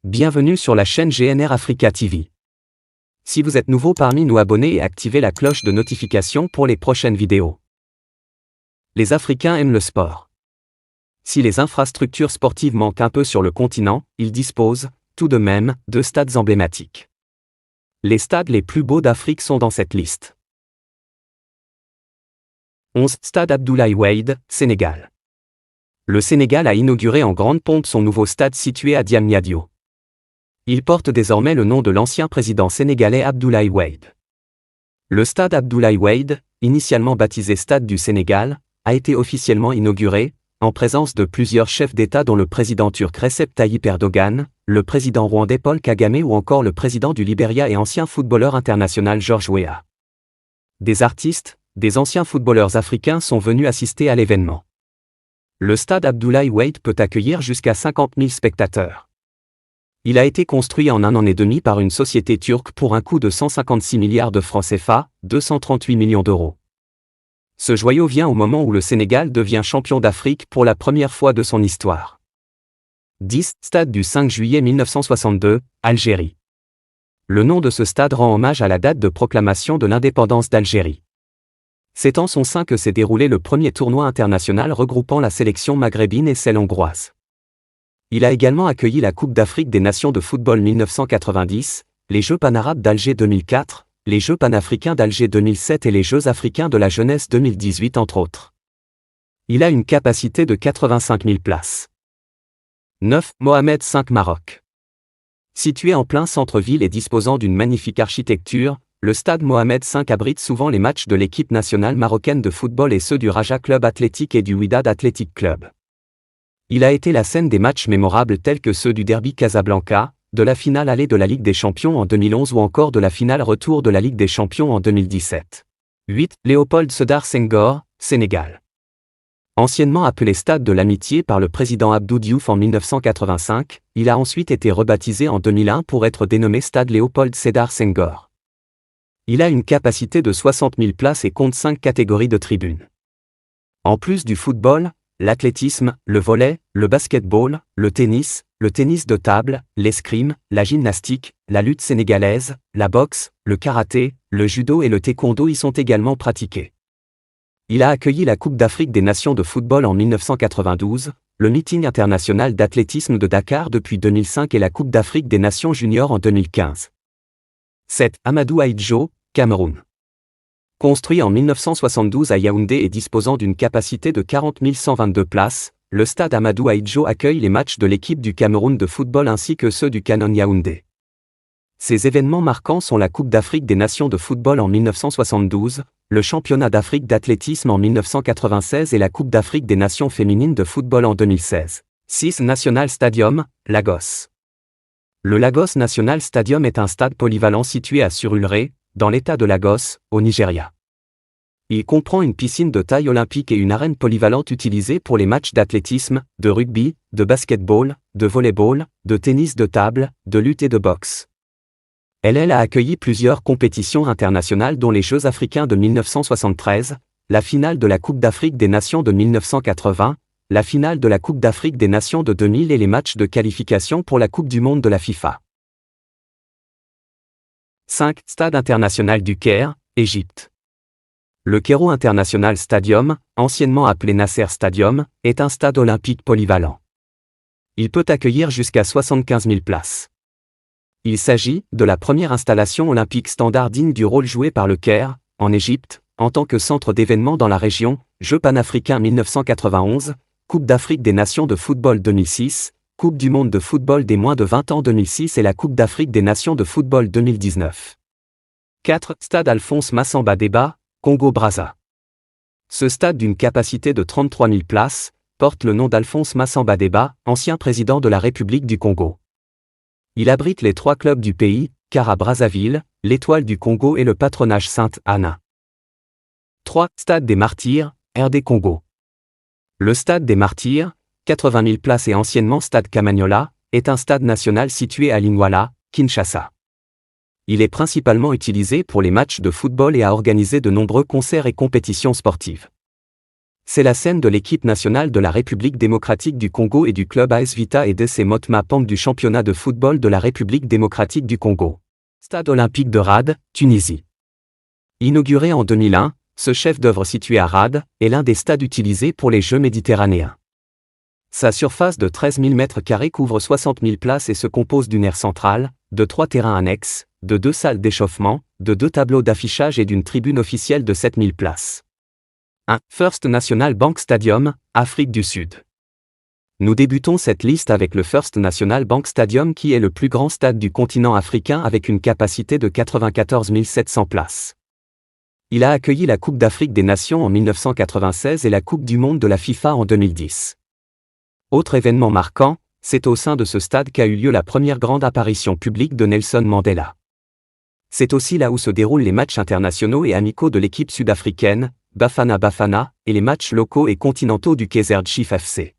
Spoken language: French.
Bienvenue sur la chaîne GNR Africa TV. Si vous êtes nouveau parmi nous, abonnez et activez la cloche de notification pour les prochaines vidéos. Les Africains aiment le sport. Si les infrastructures sportives manquent un peu sur le continent, ils disposent, tout de même, de stades emblématiques. Les stades les plus beaux d'Afrique sont dans cette liste. 11. Stade Abdoulaye Wade, Sénégal. Le Sénégal a inauguré en grande pompe son nouveau stade situé à Diamniadio. Il porte désormais le nom de l'ancien président sénégalais Abdoulaye Wade. Le stade Abdoulaye Wade, initialement baptisé Stade du Sénégal, a été officiellement inauguré, en présence de plusieurs chefs d'État dont le président turc Recep Tayyip Erdogan, le président rwandais Paul Kagame ou encore le président du Libéria et ancien footballeur international George Weah. Des artistes, des anciens footballeurs africains sont venus assister à l'événement. Le stade Abdoulaye Wade peut accueillir jusqu'à 50 000 spectateurs. Il a été construit en 1 an et demi par une société turque pour un coût de 156 milliards de francs CFA, 238 millions d'euros. Ce joyau vient au moment où le Sénégal devient champion d'Afrique pour la première fois de son histoire. 10. Stade du 5 juillet 1962, Algérie. Le nom de ce stade rend hommage à la date de proclamation de l'indépendance d'Algérie. C'est en son sein que s'est déroulé le premier tournoi international regroupant la sélection maghrébine et celle hongroise. Il a également accueilli la Coupe d'Afrique des Nations de football 1990, les Jeux panarabes d'Alger 2004, les Jeux panafricains d'Alger 2007 et les Jeux africains de la jeunesse 2018 entre autres. Il a une capacité de 85 000 places. 9. Mohamed V, Maroc. Situé en plein centre-ville et disposant d'une magnifique architecture, le stade Mohamed V abrite souvent les matchs de l'équipe nationale marocaine de football et ceux du Raja Club Athletic et du Wydad Athletic Club. Il a été la scène des matchs mémorables tels que ceux du Derby Casablanca, de la finale aller de la Ligue des Champions en 2011 ou encore de la finale retour de la Ligue des Champions en 2017. 8. Léopold Sédar Senghor, Sénégal. Anciennement appelé Stade de l'Amitié par le président Abdou Diouf en 1985, il a ensuite été rebaptisé en 2001 pour être dénommé Stade Léopold Sédar Senghor. Il a une capacité de 60 000 places et compte 5 catégories de tribunes. En plus du football, l'athlétisme, le volley, le basketball, le tennis de table, l'escrime, la gymnastique, la lutte sénégalaise, la boxe, le karaté, le judo et le taekwondo y sont également pratiqués. Il a accueilli la Coupe d'Afrique des Nations de football en 1992, le meeting international d'athlétisme de Dakar depuis 2005 et la Coupe d'Afrique des Nations juniors en 2015. 7. Amadou Ahidjo, Cameroun. Construit en 1972 à Yaoundé et disposant d'une capacité de 40 122 places, le stade Amadou Ahidjo accueille les matchs de l'équipe du Cameroun de football ainsi que ceux du Canon Yaoundé. Ces événements marquants sont la Coupe d'Afrique des Nations de football en 1972, le Championnat d'Afrique d'athlétisme en 1996 et la Coupe d'Afrique des Nations féminines de football en 2016. 6. National Stadium, Lagos. Le Lagos National Stadium est un stade polyvalent situé à Surulere, dans l'État de Lagos, au Nigeria. Il comprend une piscine de taille olympique et une arène polyvalente utilisée pour les matchs d'athlétisme, de rugby, de basketball, de volleyball, de tennis de table, de lutte et de boxe. Elle a accueilli plusieurs compétitions internationales dont les Jeux africains de 1973, la finale de la Coupe d'Afrique des Nations de 1980, la finale de la Coupe d'Afrique des Nations de 2000 et les matchs de qualification pour la Coupe du Monde de la FIFA. 5. Stade international du Caire, Égypte. Le Cairo International Stadium, anciennement appelé Nasser Stadium, est un stade olympique polyvalent. Il peut accueillir jusqu'à 75 000 places. Il s'agit de la première installation olympique standard digne du rôle joué par le Caire, en Égypte, en tant que centre d'événements dans la région, Jeux panafricains 1991, Coupe d'Afrique des Nations de football 2006, Coupe du monde de football des moins de 20 ans 2006 et la Coupe d'Afrique des Nations de football 2019. 4. Stade Alphonse Massamba Deba, Congo-Brazza. Ce stade d'une capacité de 33 000 places, porte le nom d'Alphonse Massamba Deba, ancien président de la République du Congo. Il abrite les 3 clubs du pays, Kara Brazzaville, l'Étoile du Congo et le Patronage Sainte-Anna. 3. Stade des Martyrs, RD Congo. Le stade des Martyrs, 80 000 places et anciennement stade Kamanyola, est un stade national situé à Lingwala, Kinshasa. Il est principalement utilisé pour les matchs de football et a organisé de nombreux concerts et compétitions sportives. C'est la scène de l'équipe nationale de la République démocratique du Congo et du club AS Vita et DC Motema Pembe du championnat de football de la République démocratique du Congo. Stade olympique de Rade, Tunisie. Inauguré en 2001, ce chef-d'œuvre situé à Rade est l'un des stades utilisés pour les Jeux méditerranéens. Sa surface de 13 000 m² couvre 60 000 places et se compose d'une aire centrale, de 3 terrains annexes, de 2 salles d'échauffement, de 2 tableaux d'affichage et d'une tribune officielle de 7 000 places. 1. First National Bank Stadium, Afrique du Sud. Nous débutons cette liste avec le First National Bank Stadium qui est le plus grand stade du continent africain avec une capacité de 94 700 places. Il a accueilli la Coupe d'Afrique des Nations en 1996 et la Coupe du Monde de la FIFA en 2010. Autre événement marquant, c'est au sein de ce stade qu'a eu lieu la première grande apparition publique de Nelson Mandela. C'est aussi là où se déroulent les matchs internationaux et amicaux de l'équipe sud-africaine, Bafana Bafana, et les matchs locaux et continentaux du Kaizer Chiefs FC.